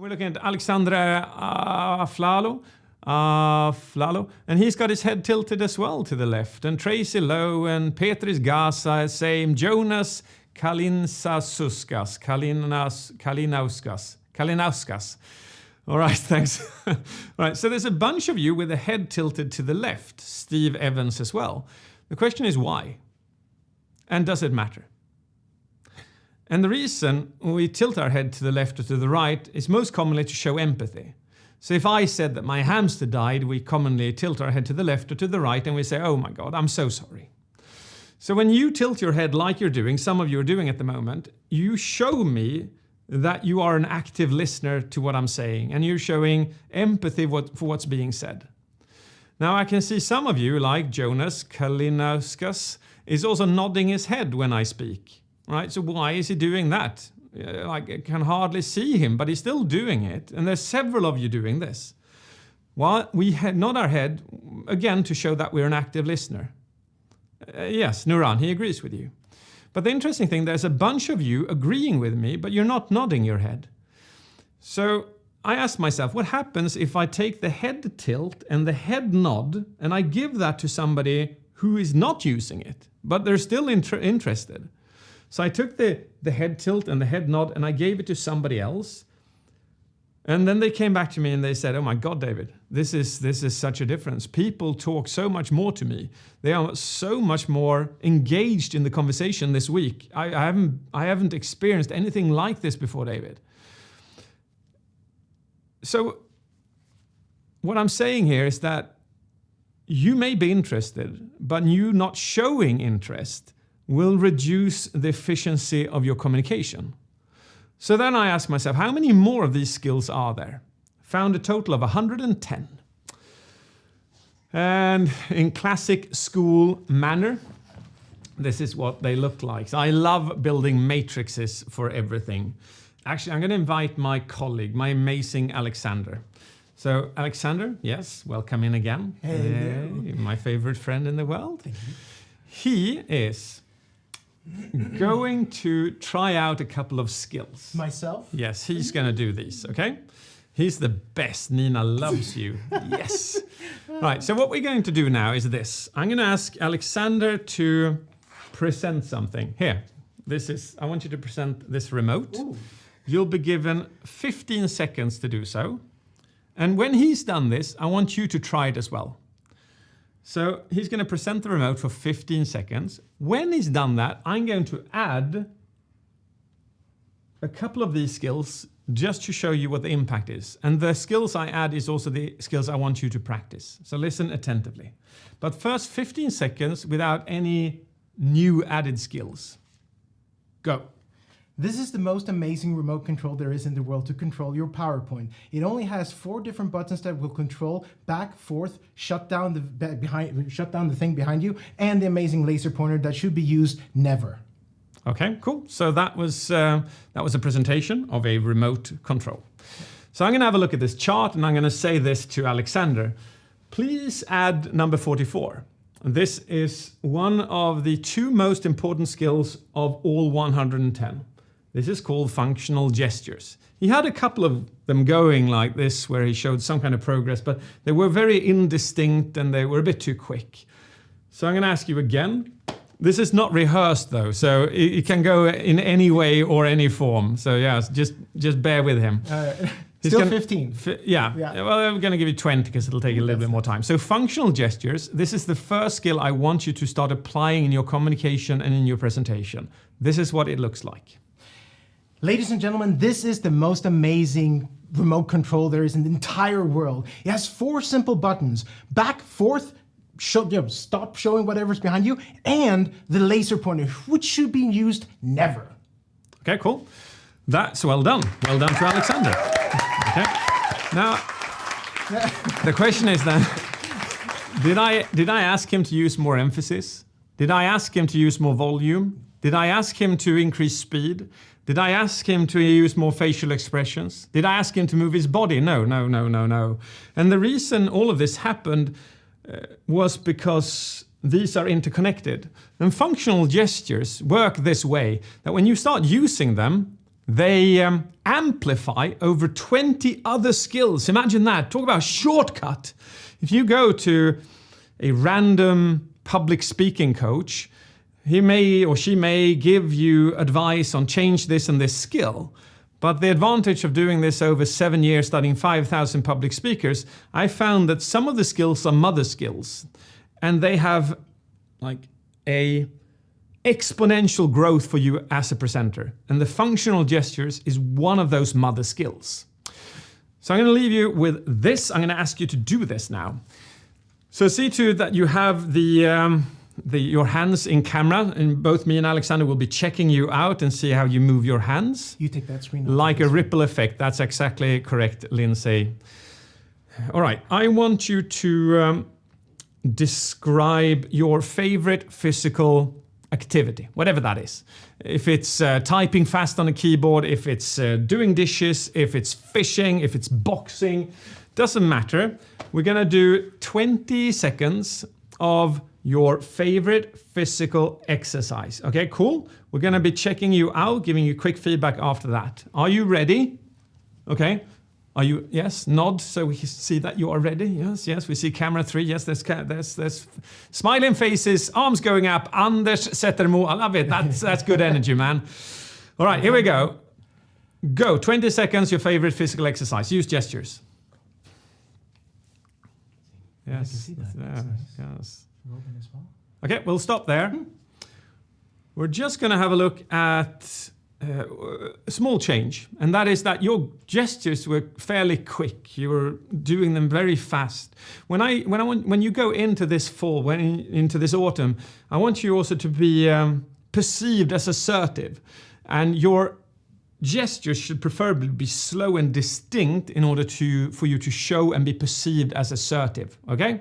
We're looking at Alexander Aflalo, and he's got his head tilted as well to the left. And Tracy Lowe and Petris Gaza, same. Jonas Kalinauskas. All right, thanks. All right, so there's a bunch of you with the head tilted to the left. Steve Evans as well. The question is why? And does it matter? And the reason we tilt our head to the left or to the right is most commonly to show empathy. So if I said that my hamster died, we commonly tilt our head to the left or to the right and we say, oh my God, I'm so sorry. So when you tilt your head like you're doing, some of you are doing at the moment, you show me that you are an active listener to what I'm saying and you're showing empathy for what's being said. Now I can see some of you, like Jonas Kalinauskas, is also nodding his head when I speak. Right? So why is he doing that? I can hardly see him, but he's still doing it. And there's several of you doing this. Well, we nod our head, again, to show that we're an active listener. Yes, Nuran, he agrees with you. But the interesting thing, there's a bunch of you agreeing with me, but you're not nodding your head. So I asked myself, what happens if I take the head tilt and the head nod, and I give that to somebody who is not using it, but they're still interested? So I took the head tilt and the head nod and I gave it to somebody else. And then they came back to me and they said, oh my God, David, this is such a difference. People talk so much more to me. They are so much more engaged in the conversation this week. I haven't experienced anything like this before, David. So what I'm saying here is that you may be interested, but you not showing interest will reduce the efficiency of your communication. So then I asked myself, how many more of these skills are there? Found a total of 110. And in classic school manner, this is what they look like. So I love building matrices for everything. Actually, I'm going to invite my colleague, my amazing Alexander. So Alexander, yes, welcome in again. Hello. My favorite friend in the world. Thank you. He is going to try out a couple of skills. Myself? Yes, he's going to do these, okay? He's the best. Nina loves you. Yes. Right, so what we're going to do now is this. I'm going to ask Alexander to present something. Here, I want you to present this remote. Ooh. You'll be given 15 seconds to do so. And when he's done this, I want you to try it as well. So he's going to present the remote for 15 seconds. When he's done that, I'm going to add a couple of these skills just to show you what the impact is. And the skills I add is also the skills I want you to practice. So listen attentively. But first 15 seconds without any new added skills. Go. This is the most amazing remote control there is in the world to control your PowerPoint. It only has 4 different buttons that will control back, forth, shut down the thing behind you, and the amazing laser pointer that should be used never. Okay, cool. So that was a presentation of a remote control. So I'm going to have a look at this chart and I'm going to say this to Alexander. Please add number 44. This is one of the 2 most important skills of all 110. This is called functional gestures. He had a couple of them going like this where he showed some kind of progress, but they were very indistinct and they were a bit too quick. So I'm going to ask you again. This is not rehearsed though, so it can go in any way or any form. So yeah, just bear with him. Still 15. Yeah, well, I'm going to give you 20 because it'll take a little bit more time. So functional gestures, this is the first skill I want you to start applying in your communication and in your presentation. This is what it looks like. Ladies and gentlemen, this is the most amazing remote control there is in the entire world. It has 4 simple buttons: back, forth, stop showing whatever's behind you, and the laser pointer, which should be used never. Okay, cool. That's well done. Well done to Alexander. Okay. Now, the question is then, did I ask him to use more emphasis? Did I ask him to use more volume? Did I ask him to increase speed? Did I ask him to use more facial expressions? Did I ask him to move his body? No. And the reason all of this happened was because these are interconnected. And functional gestures work this way, that when you start using them, they amplify over 20 other skills. Imagine that. Talk about a shortcut. If you go to a random public speaking coach, he may or she may give you advice on change this and this skill. But the advantage of doing this over 7 years, studying 5,000 public speakers, I found that some of the skills are mother skills. And they have like a exponential growth for you as a presenter. And the functional gestures is one of those mother skills. So I'm going to leave you with this. I'm going to ask you to do this now. So see to that you have your hands in camera, and both me and Alexander will be checking you out and see how you move your hands. You take that screen. Like a ripple effect. That's exactly correct, Lindsay. All right, I want you to describe your favorite physical activity, whatever that is. If it's typing fast on a keyboard, if it's doing dishes, if it's fishing, if it's boxing, doesn't matter. We're gonna do 20 seconds of your favorite physical exercise. Okay, cool. We're gonna be checking you out, giving you quick feedback after that. Are you ready? Okay. Are you? Yes. Nod so we see that you are ready. Yes. Yes. We see camera 3. Yes. There's smiling faces, arms going up. Anders Zettermo. I love it. That's good energy, man. All right. Here we go. Go. 20 seconds. Your favorite physical exercise. Use gestures. Yes. I can see that. Yeah, nice. yes. Robin as well. Okay, we'll stop there. We're just going to have a look at a small change, and that is that your gestures were fairly quick. You were doing them very fast. When you go into this fall, into this autumn, I want you also to be perceived as assertive, and your gestures should preferably be slow and distinct in order for you to show and be perceived as assertive. Okay?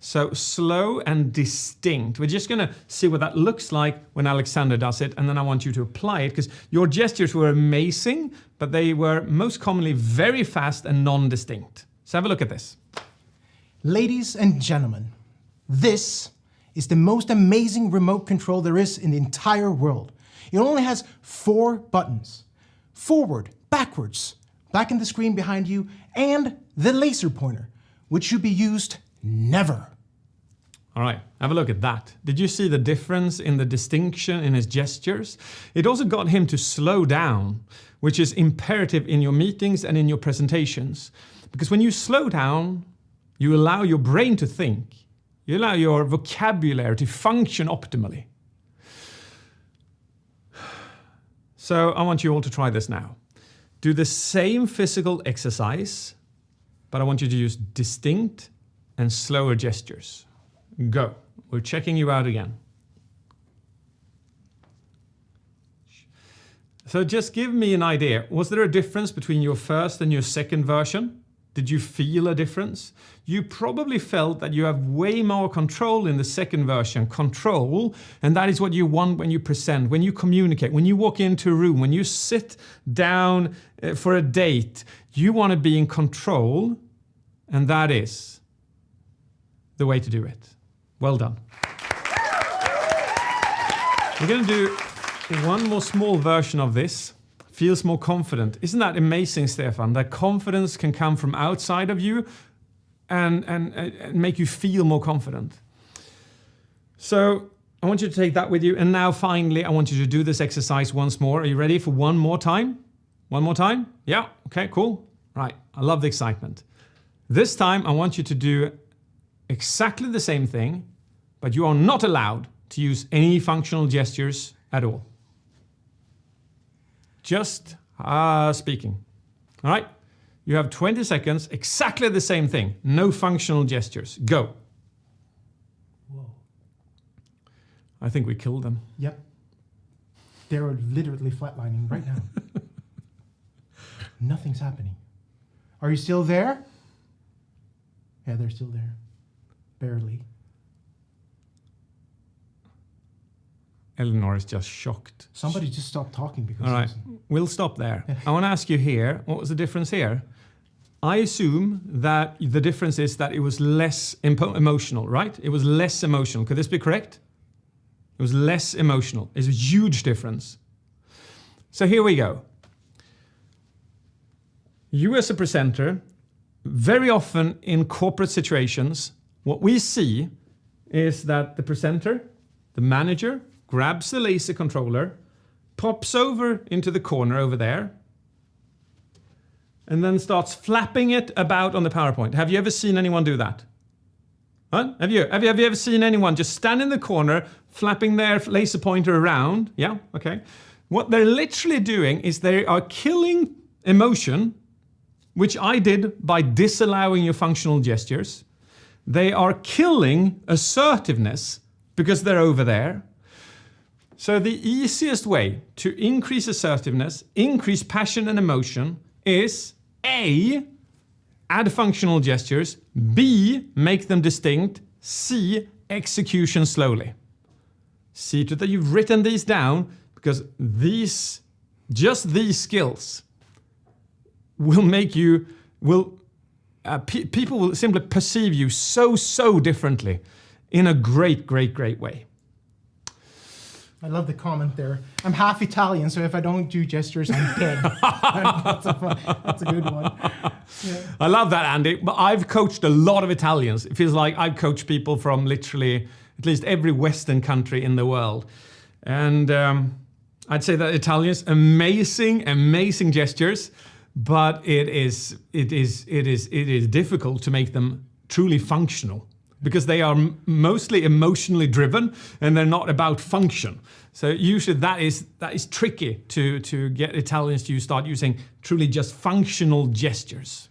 So slow and distinct. We're just going to see what that looks like when Alexander does it, and then I want you to apply it, because your gestures were amazing, but they were most commonly very fast and non-distinct. So have a look at this. Ladies and gentlemen, this is the most amazing remote control there is in the entire world. It only has 4 buttons: forward, backwards, back in the screen behind you, and the laser pointer, which should be used never. All right, have a look at that. Did you see the difference in the distinction in his gestures? It also got him to slow down, which is imperative in your meetings and in your presentations. Because when you slow down, you allow your brain to think. You allow your vocabulary to function optimally. So I want you all to try this now. Do the same physical exercise, but I want you to use distinct and slower gestures. Go. We're checking you out again. So just give me an idea. Was there a difference between your first and your second version? Did you feel a difference? You probably felt that you have way more control in the second version. Control, and that is what you want when you present, when you communicate, when you walk into a room, when you sit down for a date. You want to be in control, and that is the way to do it. Well done. We're going to do one more small version of this. Feels more confident. Isn't that amazing, Stefan? That confidence can come from outside of you and make you feel more confident. So I want you to take that with you. And now finally, I want you to do this exercise once more. Are you ready for one more time? One more time? Yeah, okay, cool. Right, I love the excitement. This time I want you to do exactly the same thing, but you are not allowed to use any functional gestures at all. Just speaking. All right? You have 20 seconds, exactly the same thing. No functional gestures. Go. Whoa. I think we killed them. Yep. They're literally flatlining right now. Nothing's happening. Are you still there? Yeah, they're still there. Barely. Eleanor is just shocked. Somebody just stopped talking because... All right, we'll stop there. I want to ask you here, what was the difference here? I assume that the difference is that it was less emotional, right? It was less emotional. Could this be correct? It was less emotional. It's a huge difference. So here we go. you as a presenter, very often in corporate situations, what we see is that the presenter, the manager, grabs the laser controller, pops over into the corner over there, and then starts flapping it about on the PowerPoint. Have you ever seen anyone do that? Huh? Have you ever seen anyone just stand in the corner, flapping their laser pointer around? Yeah, okay. What they're literally doing is they are killing emotion, which I did by disallowing your functional gestures. They are killing assertiveness because they're over there. So the easiest way to increase assertiveness, increase passion and emotion is A, add functional gestures, B, make them distinct, C, execution slowly. See to that you've written these down, because just these skills will make you, people will simply perceive you so differently in a great way. I love the comment there. I'm half Italian, so if I don't do gestures, I'm dead. That's a good one. Yeah. I love that, Andy. But I've coached a lot of Italians. It feels like I've coached people from literally at least every Western country in the world. And I'd say that Italians, amazing gestures, but it is difficult to make them truly functional, because they are mostly emotionally driven and they're not about function. So usually that is tricky to get Italians to start using truly just functional gestures.